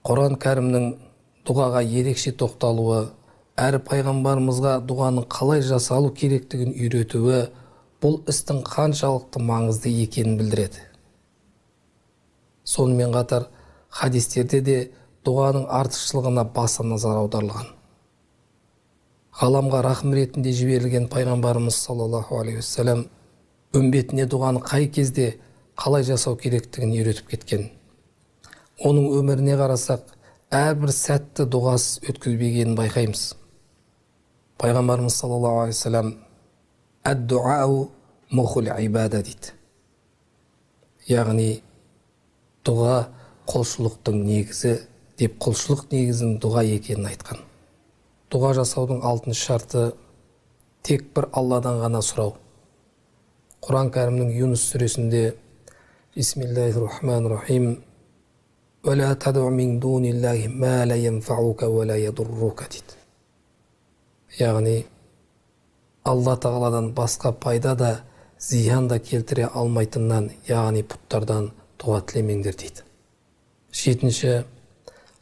Құран кәрімнің дұғаға ерекше тоқталуы, әрі пайғамбарымызға дұғаның қалай жасалу керектігін үйретуі бұл істің қаншалықты маңызды екенін білдіреді. Сонымен қатар хадистерде де дұғаның артықшылығына баса назар аударылған. Ғаламға рахым ретінде жіберілген пайғамбарымыз саллаллаху алейхи уассалам үмбетіне дұғаны қай кезде қалай жасау керектігін үйретіп кеткен. Оның өміріне қарасақ, әрбір сәтті дұғасыз өткізбегенін байқаймыз. Пайғамбарымыз саллаллаху алейхи уассалам әд-дуау мухул ибада дейді. Яғни дұға құлшылықтың негізі деп, құлшылық негізінің дұға екенін айтқан. Дұға жасаудың алтыншы шарты тек бір Алладан ғана сұрау. Құран кәрімнің Юнус сүресінде Бисмиллахир-рахманир-рахим وَلَا تَدْعُ مِنْ دُونِ اللَّهِ مَا لَا يَنْفَعُكَ وَلَا يَضُرُّكَ дейді. Яғни Алла тағаладан басқа пайда да, зиян да келтіре алмайтыннан, яғни пұттардан дұға тілемеңдер дейді. Жетінші,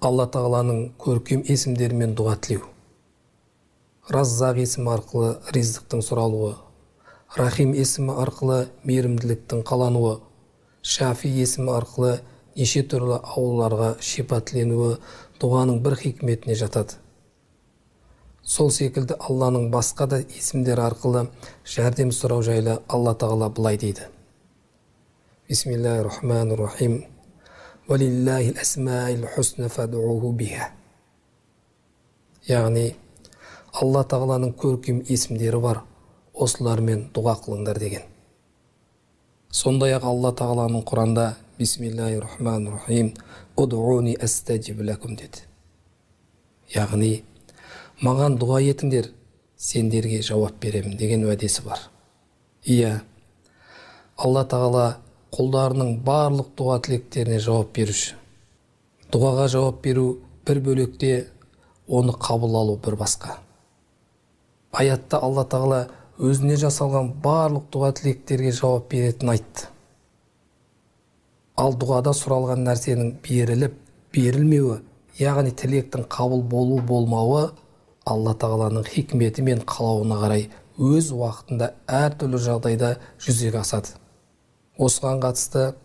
Алла тағаланың көркем есімдерімен дұға тілеу. Раззақ есімі арқылы ризықтың сұралуы, Рахим есімі арқылы мейірімділіктің қалануы, Шафи есімі арқылы неше түрлі ауруларға шипа тіленуі дұғаның бір хикметіне жатады. Сол секілді Алланың басқа да есімдері арқылы жәрдем сұрау жайлы Алла тағала былай дейді. Бисмиллахир-рахманир-рахим وَلِلَّهِ الْأَسْمَاءِ الْحُسْنَ فَادْعُوهُ بِهَا. Яғни Алла тағаланың көркем есімдері бар, осылармен дұға қылыңдар деген. Сондай-ақ Алла тағаланың Құранда Бисмиллахир-рахманир-рахим «Уд'уни астаджиб лакум» деді. Яғни маған дұға етіңдер, сендерге жауап беремін деген уәдесі бар. Иә, Алла тағала құлдарының барлық дұға тілектеріне жауап беруші. Дұғаға жауап беру бір бөлекте, оны қабыл алу бір басқа. Аятта Алла тағала өзіне жасалған барлық дұға тілектерге жауап беретінін айтты. Ал дұғада сұралған нәрсенің беріліп, берілмеуі, яғни тілектің қабыл болу болмауы Алла тағаланың хикметі мен қалауына қарай өз уақытында әртүрлі жағдайда жүзеге асады. Осыған қатысты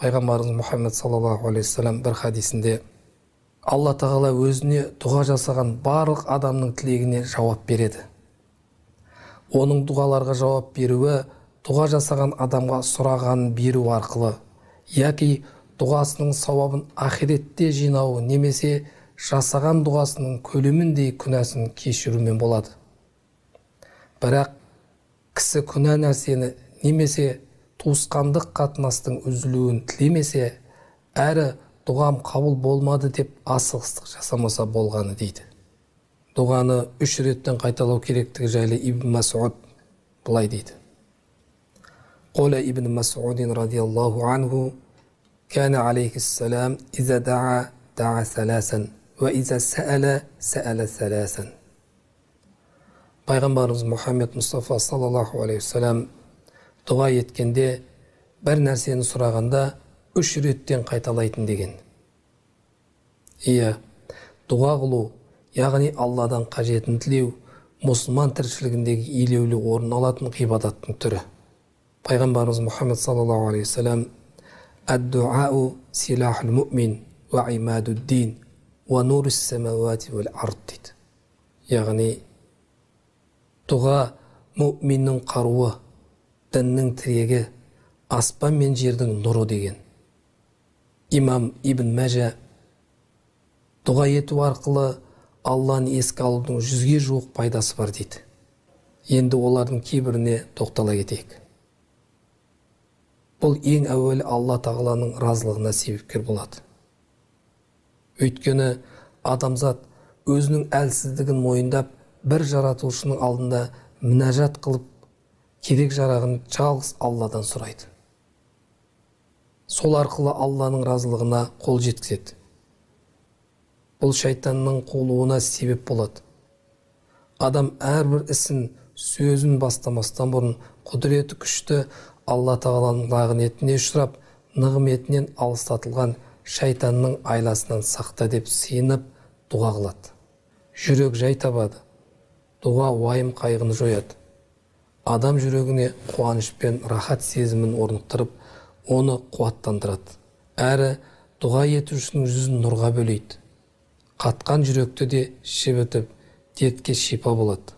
пайғамбарымыз Мұхаммед саллаллаху алейхи уассалам бір хадисінде Алла тағала өзіне дұға жасаған барлық адамның тілегіне жауап береді. Оның дұғаларға жауап беруі дұға жасаған адамға сұрағанын беру арқылы, яки дұғасының сауабын ахиретте жинауы немесе жасаған дұғасының көлеміндей күнәсін кешірумен болады. Бірақ кісі күнә нәрсені немесе туысқандық қатынастың үзілуін тілемесе, әрі дұғам қабыл болмады деп асығыстық жасамаса болғаны дейді. Дұғаны 3 реттен қайталау керектігі жайлы Ибн Мас'уд былай дейді. Қола Ибн Мас'удин радиаллаху анху кәна алейхиссалам иза да'a да'a саласан ва иза сәәлә сәәлә саласан. Пайғамбарымыз Мұхаммед Мұстафа саллаллаху алейхи уассалам дұға еткенде бір нәрсені сұрағанда 3 реттен қайталайтын деген. Иә, дұға қылу, яғни Алладан қажетін тілеу, мұсылман тіршілігіндегі елеулі орын алатын ғибадаттың түрі. Пайғамбарымыз Мұхаммед саллаллаху алейхи уассалам «Ад-дуау силахул му'мин ва имадуд-дин ва нурус самавати вал ард» дейді. Яғни дұға мұ'миннің қаруы, діннің тірегі, аспан мен жердің нұры деген. Имам Ибн Мәжә дұға ету арқылы Алланы еске алудың 100-ге жуық пайдасы бар дейді. Енді олардың кейбіріне тоқтала кетейік. Бұл ең әуелі Алла тағаланың разылығына себепкер болады. Өйткені адамзат өзінің әлсіздігін мойындап, бір жаратушының алдында мінәжат қылып, керек жарағын жалғыз Алладан сұрайды. Сол арқылы Алланың разылығына қол жеткізеді. Бұл шайтанның қулығына себеп болады. Адам әрбір ісін, сөзін бастамастан бұрын құдіреті күшті Алла тағаланың лағынетіне ұшырап, нығметінен алыстатылған шайтанның айласынан сақта деп сыйынып дұға қылады. Жүрек жай табады. Дұға уайым қайғыны жояды. Адам жүрегіне қуаныш пен рахат сезімін орнықтырып, оны қуаттандырады. Әрі дұға етушінің жүзін нұрға бөлейді. Қатқан жүректі де шебітіп, дертке шипа болады.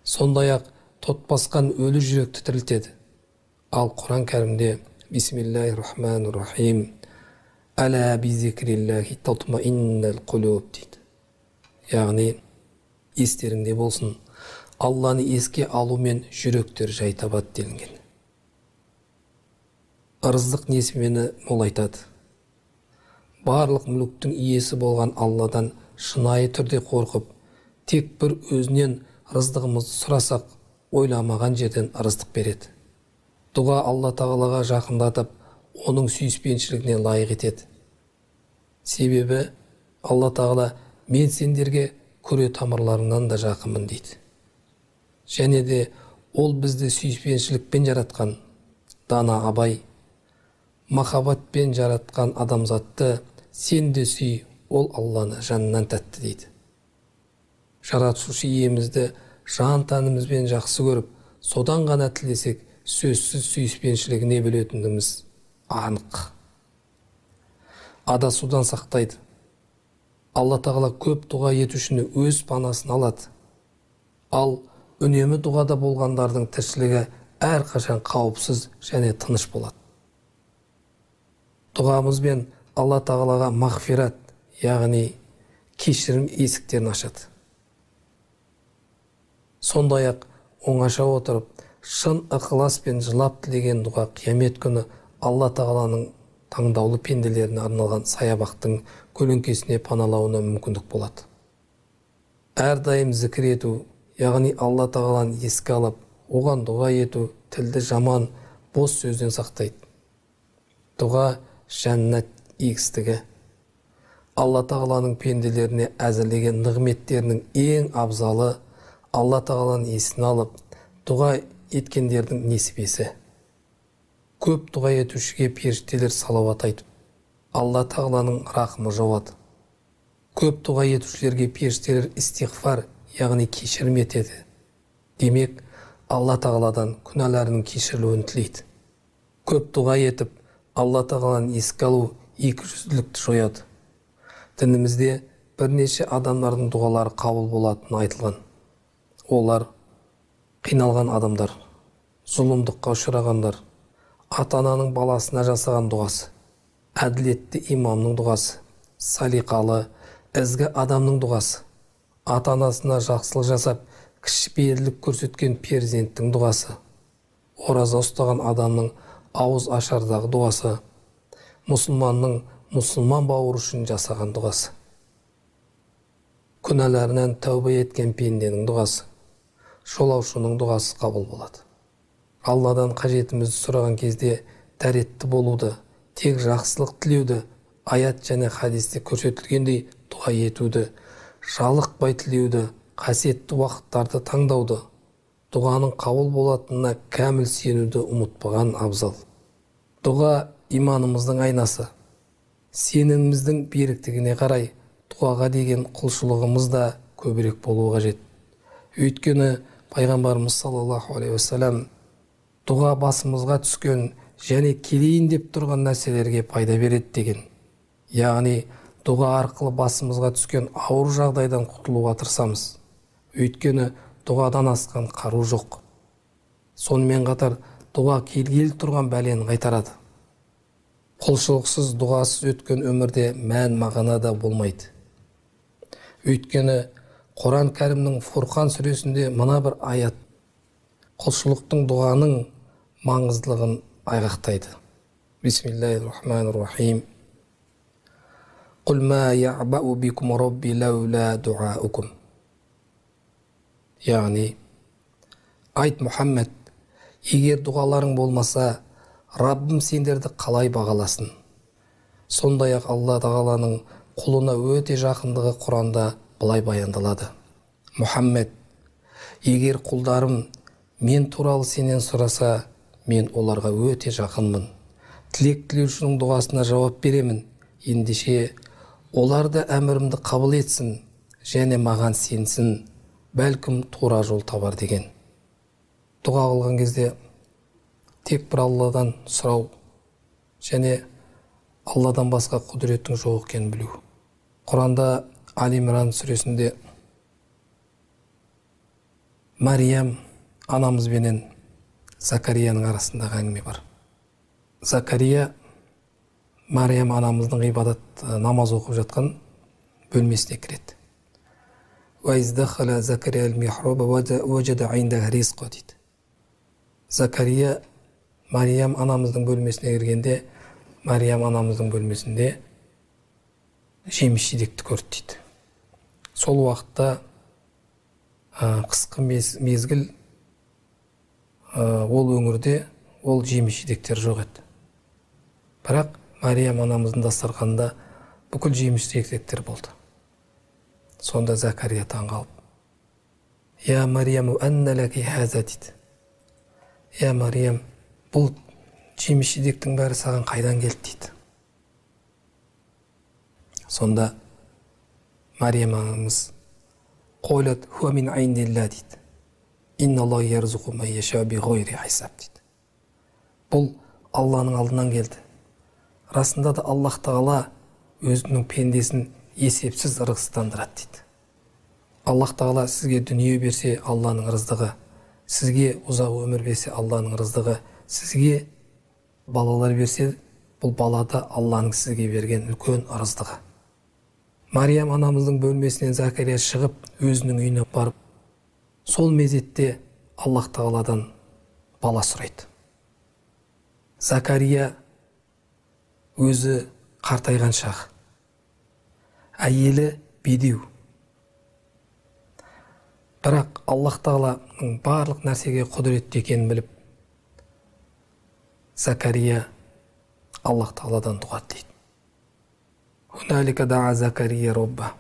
Сондай-ақ тот басқан өлі жүректі тірілтеді. Ал Құран кәрімде Бисмиллахир-рахманир-рахим Әлә би-зикриллахи татмаиннал қулуб дейді. Яғни, естеріңде болсын, Алланы еске алумен жүректер жай табады делінген. Ырыздық несімені молайтады. Барлық мүліктің иесі болған Алладан шынайы түрде қорқып, тек бір өзінен ырыздығымызды сұрасақ, ойламаған жерден ырыздық береді. Дұға Алла тағалаға жақындатып, оның сүйіспеншілігіне лайық етеді. Себебі Алла тағала мен сендерге көре тамырларынан да жақынмын дейді. Және де ол бізді сүйіспеншілікпен жаратқан, дана абай, махаббатпен жаратқан адамзатты сен де сүй, ол Алланы жанынан тәтті дейді. Жаратушы иемізді жан тәнімізбен жақсы көріп, содан ғана тілесек, сөзсіз сүйіспеншілігіне бөлетініміз анық. Адасудан сақтайды. Алла тағала көп дұға етушіні өз панасын алады. Ал үнемі дұғада болғандардың тіршілігі әрқашан қауіпсіз және тыныш болады. Дұғамызбен Алла тағалаға мағфират, яғни кешірім есіктерін ашады. Сондай-ақ оңаша отырып, шын ықыласпен жылап тілеген дұға қиямет күні Алла тағаланың таңдаулы пенделеріне арналған саябақтың көлеңкесіне паналауына мүмкіндік болады. Әрдайым зікір ету, яғни Алла тағаланы еске алып, оған дұға ету тілді жаман, бос сөзден сақтайды. Дұға жәннат егістігі. Алла тағаланың пенделеріне әзірлеген нығметтерінің ең абзалы Алла тағаланың есін алып, дұға еткендердің несібесі. Көп дұға етушіге періштелер салауат айтып, Алла тағаланың рахымы жауады. Көп дұға етушілерге періштелер истиғфар, яғни кешірім етеді. Демек, Алла тағаладан күнәларының кешірілуін тілейді. Көп дұға етіп, Алла тағаланы еске алу екіжүзділікті жояды. Дінімізде бірнеше адамдардың дұғалары қабыл болатыны айтылған. Олар қиналған адамдар, зұлымдыққа ұшырағандар, ата-ананың баласына жасаған дұғасы, әділетті имамның дұғасы, салиқалы, ізгі адамның дұғасы, ата-анасына жақсылық жасап, кішіпейілдік көрсеткен перзенттің дұғасы, ораза ұстаған адамның ауыз ашардағы дұғасы, мұсылманның мұсылман бауыр үшін жасаған дұғасы, күнәларынан тәубе еткен пенденің дұғасы, жолаушының дұғасы қабыл болады. Алладан қажетімізді сұраған кезде дәретті болуды, тек жақсылық тілеуді, аят және хадисте көрсетілгендей дұға етуді, жалықпай тілеуді, қасиетті уақыттарды таңдауды, дұғаның қабыл болатынына кәміл сенуді ұмытпаған абзал. Дұға иманымыздың айнасы. Сеніміміздің беріктігіне қарай дұғаға деген құлшылығымыз да көбірек болуы қажет. Өйткені пайғамбарымыз саллаллаху алейхи уассалам дұға басымызға түскен және келейін деп тұрған нәрселерге пайда береді деген. Яғни дұға арқылы басымызға түскен ауыр жағдайдан құтылуға тырысамыз. Өйткені дұғадан асқан қару жоқ. Сонымен қатар дұға келгелі тұрған бәлені қайтарады. Құлшылықсыз, дұғасыз өткен өмірде мән мағына да болмайды. Өйткені Құран кәрімнің Фурқан сүресінде мына бір аят құлшылықтың, дұғаның маңыздылығын айғақтайды. Бисмиллахир-рахманир-рахим. Құл ма яъбау бикум рабби лаула дуаукум. Яғни, айт Мұхаммед, егер дұғаларың болмаса, Раббым сендерді қалай бағаласын? Сондай-ақ Алла тағаланың құлына өте жақындығы Құранда былай баяндалады. Мұхаммед, егер құлдарым мен туралы сенен сұраса, мен оларға өте жақынмын. тілек тілеушінің дұғасына жауап беремін. Ендеше олар да әмірімді қабыл етсін және маған сенсін, бәлкім тура жол табар деген. Дұға қылған кезде тек бір Алладан сұрау және Алладан басқа құдіреттің жоқ екенін білу. Құранда Али-Имран сүресінде Мариям анамыз бенен Закарияның арасындағы әңгіме бар. Закария Мариям анамыздың ғибадат намаз оқып жатқан бөлмесіне кіреді. дейді. Закария Мариям анамыздың бөлмесіне кіргенде, Мариям анамыздың бөлмесінде жеміс жидекті көрді дейді. Сол уақытта қысқы мезгіл ол өңірде ол жеміс жидектер жоқ еді. Бірақ Мариям анамыздың дастарханында бүкіл жеміс жидектер болды. Сонда Закария таңғалып: «Я Марияму анна лаки хаза» дейді. «Я Мариям, бұл жеміс жидектің бәрі саған қайдан келді?» дейді. Сонда Мариям анамыз: «Қолат хуа мин айндилла» дейді. «Инна Аллах ярзуқу ман яша биғайри хисаб» дейді. Бұл Алланың алдынан келді. Расында да Аллах Тағала өзінің пендесін есепсіз ырғызстандырады дейді. Аллах Тағала сізге дүние берсе, Алланың рыздығы, сізге ұзақ өмір берсе, Алланың рыздығы, сізге балалар берсе, бұл балада Алланың сізге берген үлкен рыздығы. Мариям анамыздың бөлмесінен Закария шығып, өзінің үйіне барып, сол мезетте Аллах Тағаладан бала сұрайды. Закария өзі қартайған шақ, әйелі бедеу. Бірақ Аллах Тағаланың барлық нәрсеге құдіретті екенін біліп, Закария Аллах Тағаладан дұға тілейді. «Хуналика даа Закария робба.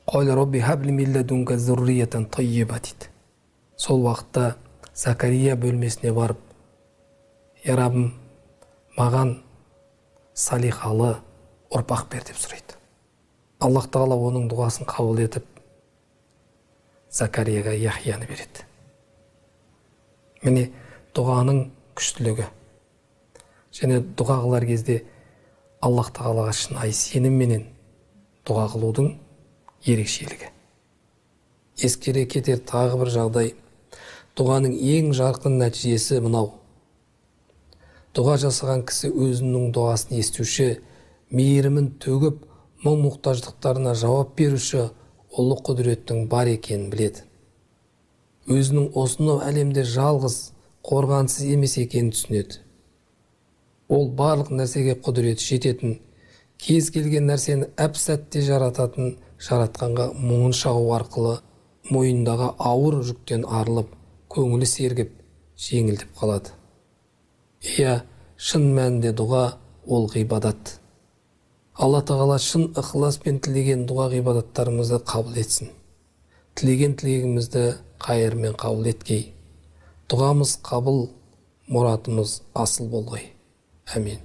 Қол робби хабли мин ладунка зурриятан таййиба» дейді. Сол уақытта Закария бөлмесіне барып: «Я Раббым, маған салихалы ұрпақ бер» деп сұрайды. Аллах Тағала оның дұғасын қабыл етіп, Закарияға Яхияны береді. Міне дұғаның күштілігі. Және дұға қылар кезде Аллах Тағалаға шынайы сенімменен дұға қылудың ерекшелігі. Ескере кетер тағы бір жағдай, дұғаның ең жарқын нәтижесі мынау: дұға жасаған кісі өзінің дұғасын естуші, мейірімін төгіп, мұң-мұқтаждықтарына жауап беруші ұлы құдіреттің бар екенін біледі. Өзінің осынау әлемде жалғыз, қорғансыз емес екенін түсінеді. Ол барлық нәрсеге құдіреті жететін, кез келген нәрсені әп-сәтте жарататын жаратқанға мұңын шағу арқылы мойнындағы ауыр жүктен арылып, көңілі сергіп, жеңілдеп қалады. Иә, шын мәнінде дұға ол ғибадат. Алла Тағала шын ықыласпен тілеген дұға ғибадаттарымызды қабыл етсін. Тілеген тілегімізді қайырмен қабыл еткей. Дұғамыз қабыл, мұратымыз асыл болғай. Әмин.